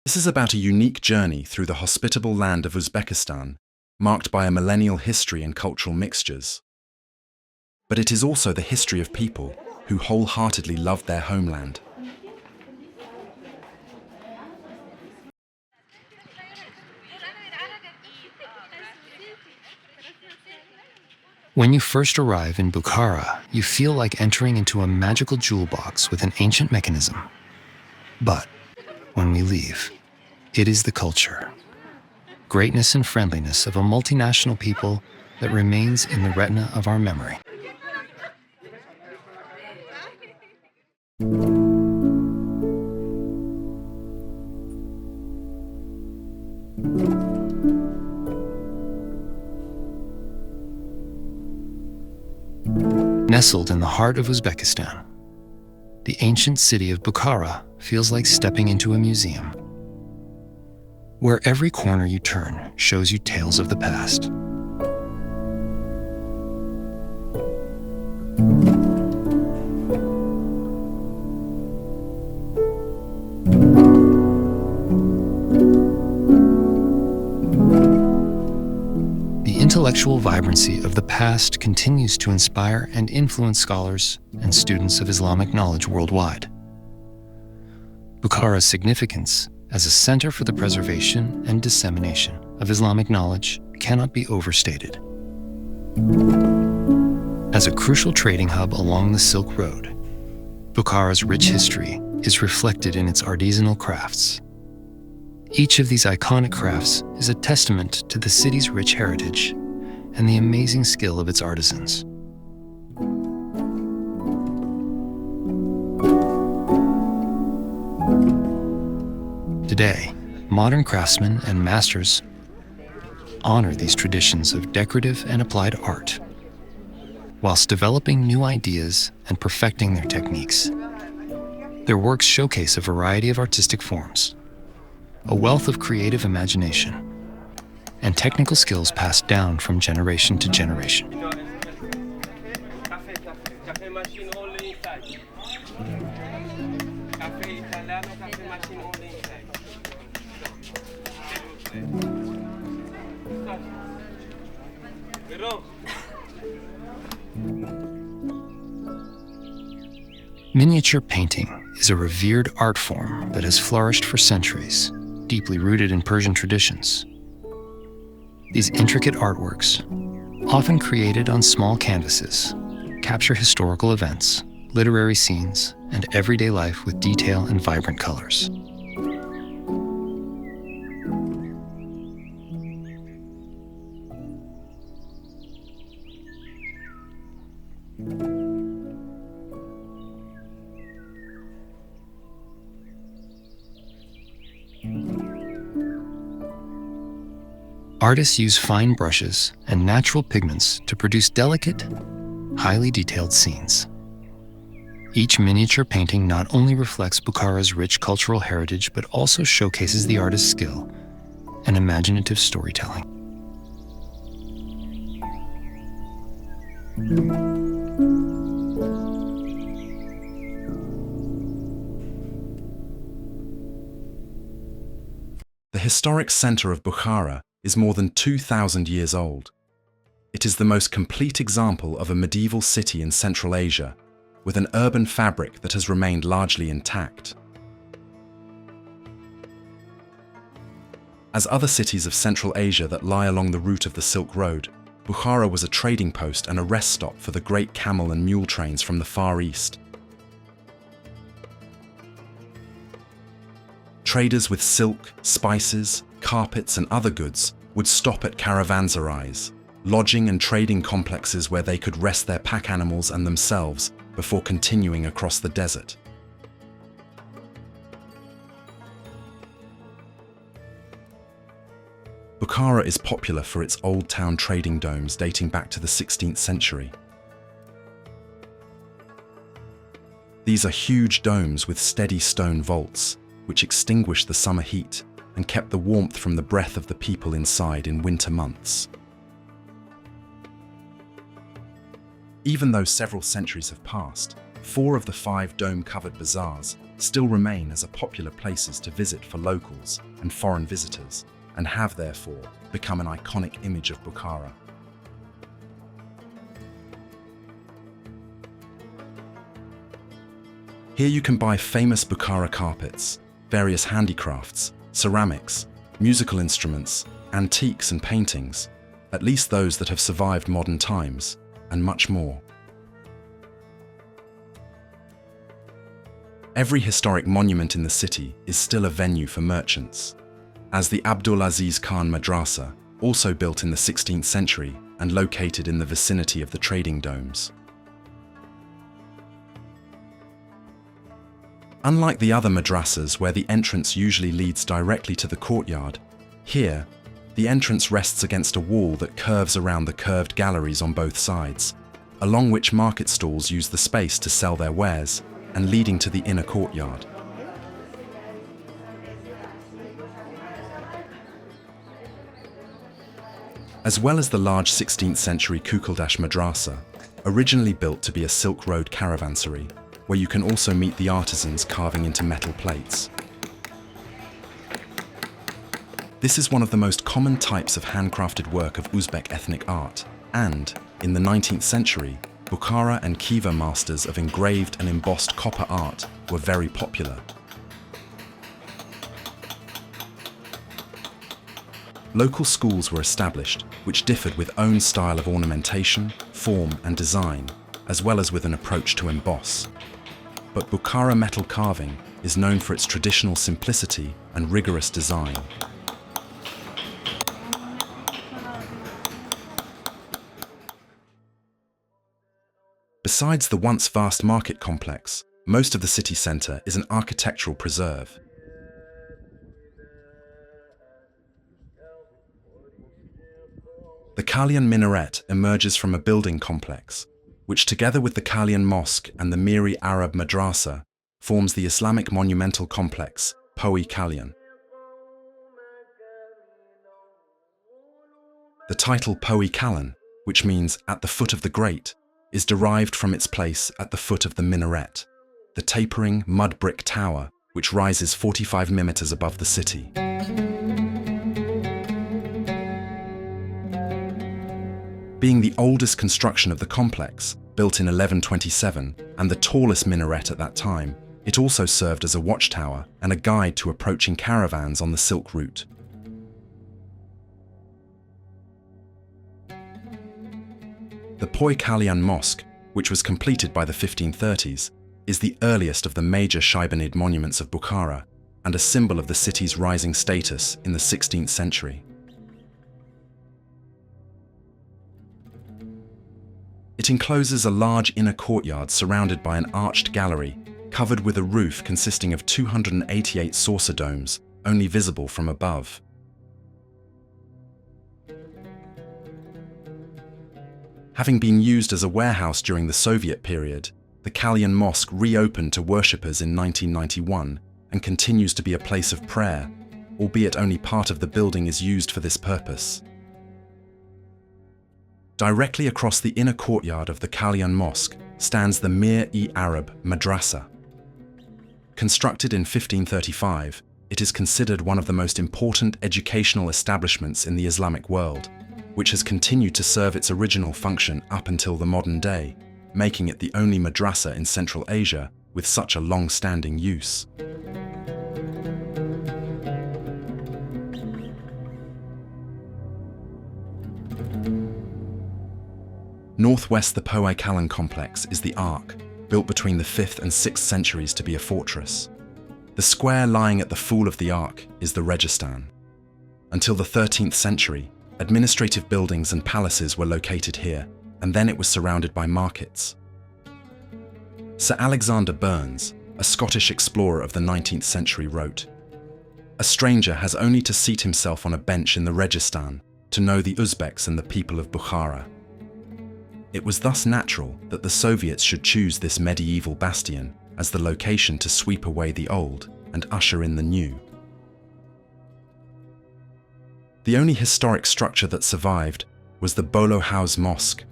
This is about a unique journey through the hospitable land of Uzbekistan, marked by a millennial history and cultural mixtures. But it is also the history of people who wholeheartedly loved their homeland. When you first arrive in Bukhara, you feel like entering into a magical jewel box with an ancient mechanism. But when we leave, it is the culture, greatness and friendliness of a multinational people that remains in the retina of our memory. Nestled in the heart of Uzbekistan, the ancient city of Bukhara feels like stepping into a museum, where every corner you turn shows you tales of the past. The intellectual vibrancy of the past continues to inspire and influence scholars and students of Islamic knowledge worldwide. Bukhara's significance as a center for the preservation and dissemination of Islamic knowledge cannot be overstated. As a crucial trading hub along the Silk Road, Bukhara's rich history is reflected in its artisanal crafts. Each of these iconic crafts is a testament to the city's rich heritage and the amazing skill of its artisans. Today, modern craftsmen and masters honor these traditions of decorative and applied art, whilst developing new ideas and perfecting their techniques. Their works showcase a variety of artistic forms, a wealth of creative imagination, and technical skills passed down from generation to generation. Miniature painting is a revered art form that has flourished for centuries, deeply rooted in Persian traditions. These intricate artworks, often created on small canvases, capture historical events, literary scenes, and everyday life with detail and vibrant colors. Artists use fine brushes and natural pigments to produce delicate, highly detailed scenes. Each miniature painting not only reflects Bukhara's rich cultural heritage, but also showcases the artist's skill and imaginative storytelling. The historic center of Bukhara is more than 2,000 years old. It is the most complete example of a medieval city in Central Asia, with an urban fabric that has remained largely intact. As other cities of Central Asia that lie along the route of the Silk Road, Bukhara was a trading post and a rest stop for the great camel and mule trains from the Far East. Traders with silk, spices, carpets and other goods would stop at caravanserais, lodging and trading complexes where they could rest their pack animals and themselves before continuing across the desert. Bukhara is popular for its old town trading domes dating back to the 16th century. These are huge domes with steady stone vaults, which extinguish the summer heat and kept the warmth from the breath of the people inside in winter months. Even though several centuries have passed, 4 of the 5 dome-covered bazaars still remain as a popular places to visit for locals and foreign visitors, and have therefore become an iconic image of Bukhara. Here you can buy famous Bukhara carpets, various handicrafts, ceramics, musical instruments, antiques and paintings, at least those that have survived modern times, and much more. Every historic monument in the city is still a venue for merchants, as the Abdul Aziz Khan Madrasa, also built in the 16th century and located in the vicinity of the trading domes. Unlike the other madrasas where the entrance usually leads directly to the courtyard, here, the entrance rests against a wall that curves around the curved galleries on both sides, along which market stalls use the space to sell their wares, and leading to the inner courtyard. As well as the large 16th century Kukuldash Madrasa, originally built to be a Silk Road caravanserai, where you can also meet the artisans carving into metal plates. This is one of the most common types of handcrafted work of Uzbek ethnic art, and, in the 19th century, Bukhara and Khiva masters of engraved and embossed copper art were very popular. Local schools were established, which differed with own style of ornamentation, form and design, as well as with an approach to emboss. But Bukhara metal carving is known for its traditional simplicity and rigorous design. Besides the once vast market complex, most of the city centre is an architectural preserve. The Kalyan minaret emerges from a building complex, which together with the Kalyan Mosque and the Miri Arab Madrasa forms the Islamic monumental complex, Poe Kalyan. The title Poe Kalyan, which means at the foot of the great, is derived from its place at the foot of the minaret, the tapering mud brick tower which rises 45 meters above the city. Being the oldest construction of the complex, built in 1127, and the tallest minaret at that time, it also served as a watchtower and a guide to approaching caravans on the Silk Route. The Poe Kalyan Mosque, which was completed by the 1530s, is the earliest of the major Shaibanid monuments of Bukhara and a symbol of the city's rising status in the 16th century. It encloses a large inner courtyard surrounded by an arched gallery covered with a roof consisting of 288 saucer domes, only visible from above. Having been used as a warehouse during the Soviet period, the Kalyan Mosque reopened to worshippers in 1991 and continues to be a place of prayer, albeit only part of the building is used for this purpose. Directly across the inner courtyard of the Kalyan Mosque stands the Mir-e-Arab Madrasa. Constructed in 1535, it is considered one of the most important educational establishments in the Islamic world, which has continued to serve its original function up until the modern day, making it the only madrasa in Central Asia with such a long-standing use. Northwest the Poe Kalyan complex is the Ark, built between the 5th and 6th centuries to be a fortress. The square lying at the fall of the Ark is the Registan. Until the 13th century, administrative buildings and palaces were located here, and then it was surrounded by markets. Sir Alexander Burns, a Scottish explorer of the 19th century, wrote, "A stranger has only to seat himself on a bench in the Registan to know the Uzbeks and the people of Bukhara." It was thus natural that the Soviets should choose this medieval bastion as the location to sweep away the old and usher in the new. The only historic structure that survived was the Bolo House Mosque,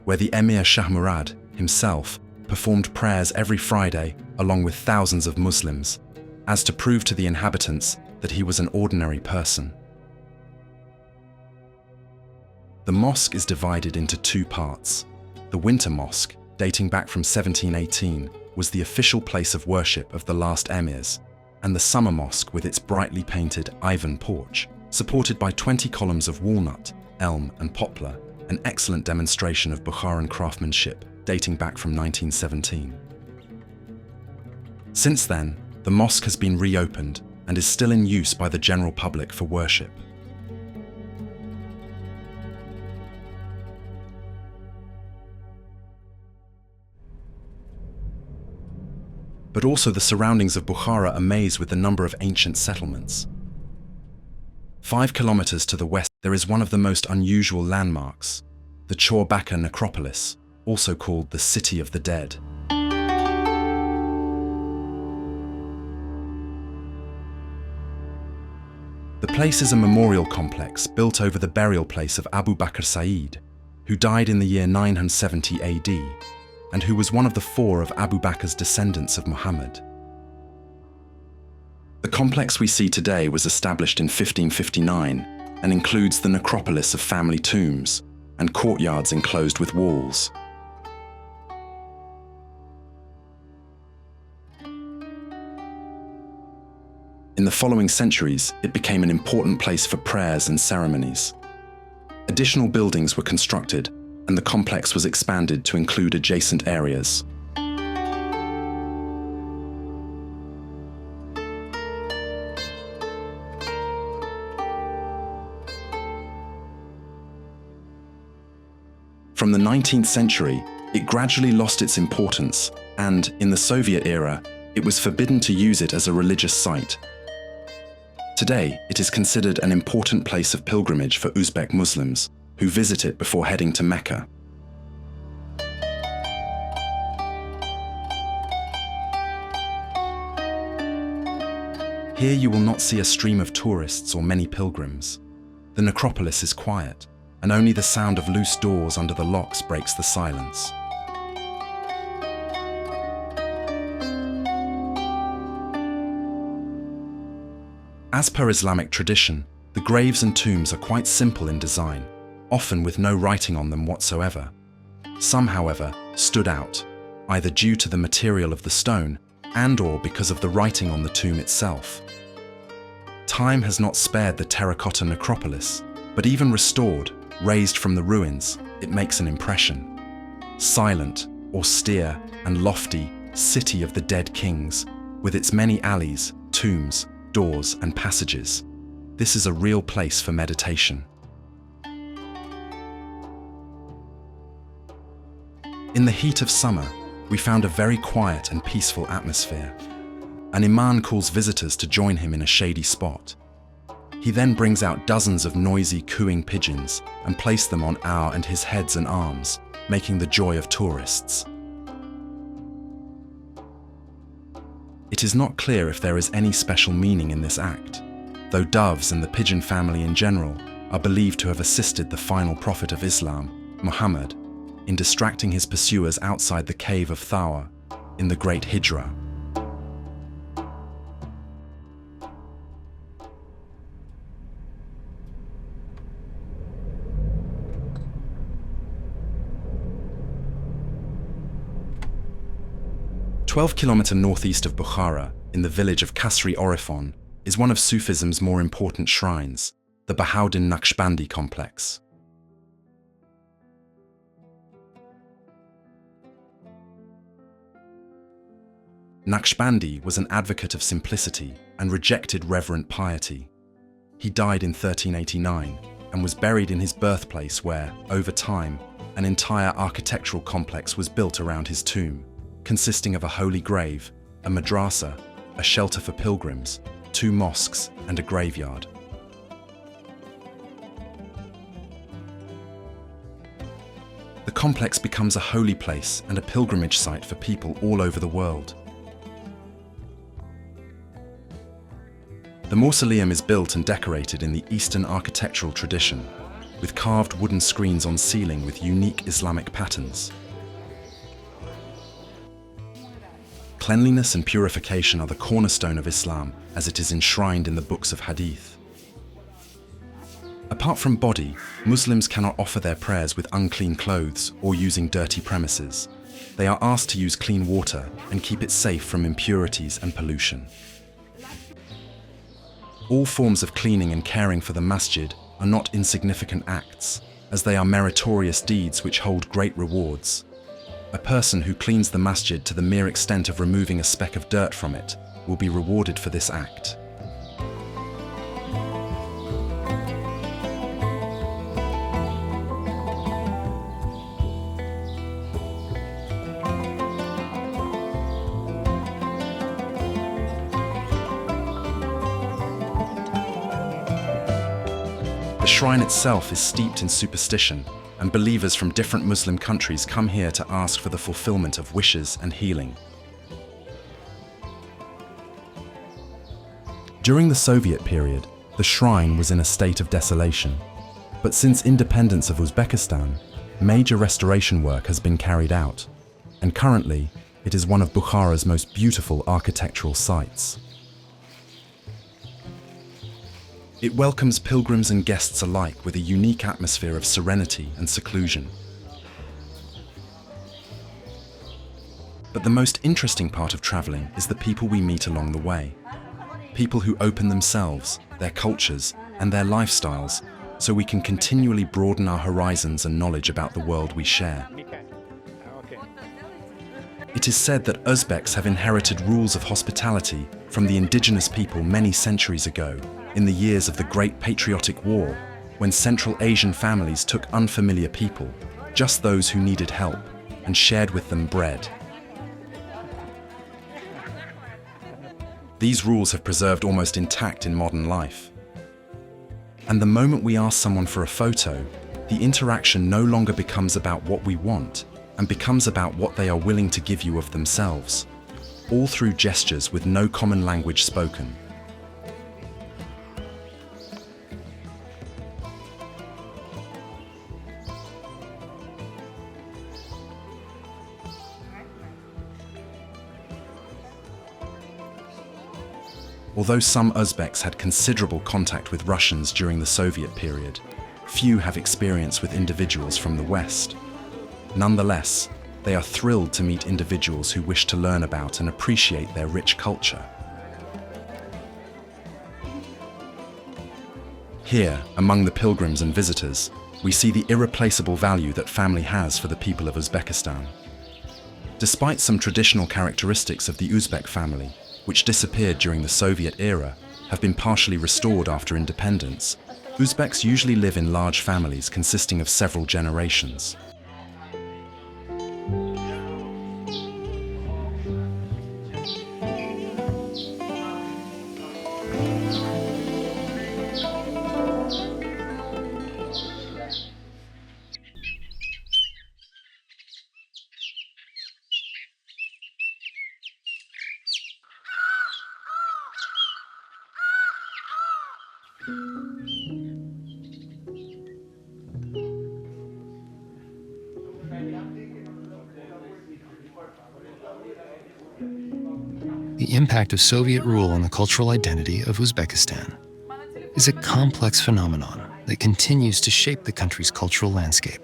where the Emir Shah Murad himself performed prayers every Friday along with thousands of Muslims, as to prove to the inhabitants that he was an ordinary person. The mosque is divided into two parts. The Winter Mosque, dating back from 1718, was the official place of worship of the last emirs, and the Summer Mosque with its brightly painted Ivan porch, supported by 20 columns of walnut, elm and poplar, an excellent demonstration of Bukharan craftsmanship dating back from 1917. Since then, the mosque has been reopened and is still in use by the general public for worship. But also the surroundings of Bukhara amaze with the number of ancient settlements. 5 kilometers to the west, there is one of the most unusual landmarks, the Çorbaka necropolis, also called the City of the Dead. The place is a memorial complex built over the burial place of Abu Bakr Said, who died in the year 970 AD, and who was one of the 4 of Abu Bakr's descendants of Muhammad. The complex we see today was established in 1559 and includes the necropolis of family tombs and courtyards enclosed with walls. In the following centuries, it became an important place for prayers and ceremonies. Additional buildings were constructed, and the complex was expanded to include adjacent areas. From the 19th century, it gradually lost its importance, and, in the Soviet era, it was forbidden to use it as a religious site. Today, it is considered an important place of pilgrimage for Uzbek Muslims, who visit it before heading to Mecca. Here you will not see a stream of tourists or many pilgrims. The necropolis is quiet, and only the sound of loose doors under the locks breaks the silence. As per Islamic tradition, the graves and tombs are quite simple in design, often with no writing on them whatsoever. Some, however, stood out, either due to the material of the stone and/or because of the writing on the tomb itself. Time has not spared the terracotta necropolis, but even restored, raised from the ruins, it makes an impression. Silent, austere, and lofty City of the Dead Kings, with its many alleys, tombs, doors, and passages. This is a real place for meditation. In the heat of summer, we found a very quiet and peaceful atmosphere. An imam calls visitors to join him in a shady spot. He then brings out dozens of noisy, cooing pigeons and places them on our and his heads and arms, making the joy of tourists. It is not clear if there is any special meaning in this act, though doves and the pigeon family in general are believed to have assisted the final prophet of Islam, Muhammad, in distracting his pursuers outside the cave of Thawr in the Great Hijra. "12 kilometers northeast of Bukhara, in the village of Kasri Orifon, is one of Sufism's more important shrines, the Bahauddin Naqshbandi complex. Naqshbandi was an advocate of simplicity and rejected reverent piety. He died in 1389 and was buried in his birthplace where, over time, an entire architectural complex was built around his tomb, consisting of a holy grave, a madrasa, a shelter for pilgrims, 2 mosques, and a graveyard. The complex becomes a holy place and a pilgrimage site for people all over the world. The mausoleum is built and decorated in the Eastern architectural tradition, with carved wooden screens on ceiling with unique Islamic patterns. cleanliness and purification are the cornerstone of Islam as it is enshrined in the books of Hadith. Apart from body, Muslims cannot offer their prayers with unclean clothes or using dirty premises. They are asked to use clean water and keep it safe from impurities and pollution. All forms of cleaning and caring for the masjid are not insignificant acts, as they are meritorious deeds which hold great rewards. A person who cleans the masjid to the mere extent of removing a speck of dirt from it will be rewarded for this act. The shrine itself is steeped in superstition, and believers from different Muslim countries come here to ask for the fulfillment of wishes and healing. During the Soviet period, the shrine was in a state of desolation. But since independence of Uzbekistan, major restoration work has been carried out, and currently it is one of Bukhara's most beautiful architectural sites. It welcomes pilgrims and guests alike with a unique atmosphere of serenity and seclusion. But the most interesting part of traveling is the people we meet along the way. People who open themselves, their cultures, and their lifestyles, so we can continually broaden our horizons and knowledge about the world we share. It is said that Uzbeks have inherited rules of hospitality from the indigenous people many centuries ago, in the years of the Great Patriotic War, when Central Asian families took unfamiliar people, just those who needed help, and shared with them bread. These rules have preserved almost intact in modern life. And the moment we ask someone for a photo, the interaction no longer becomes about what we want, and becomes about what they are willing to give you of themselves, all through gestures with no common language spoken. Although some Uzbeks had considerable contact with Russians during the Soviet period, few have experience with individuals from the West. Nonetheless, they are thrilled to meet individuals who wish to learn about and appreciate their rich culture. Here, among the pilgrims and visitors, we see the irreplaceable value that family has for the people of Uzbekistan. Despite some traditional characteristics of the Uzbek family, which disappeared during the Soviet era, have been partially restored after independence, Uzbeks usually live in large families consisting of several generations. The impact of Soviet rule on the cultural identity of Uzbekistan is a complex phenomenon that continues to shape the country's cultural landscape.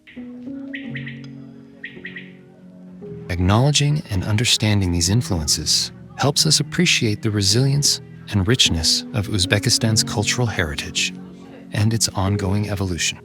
Acknowledging and understanding these influences helps us appreciate the resilience and richness of Uzbekistan's cultural heritage and its ongoing evolution.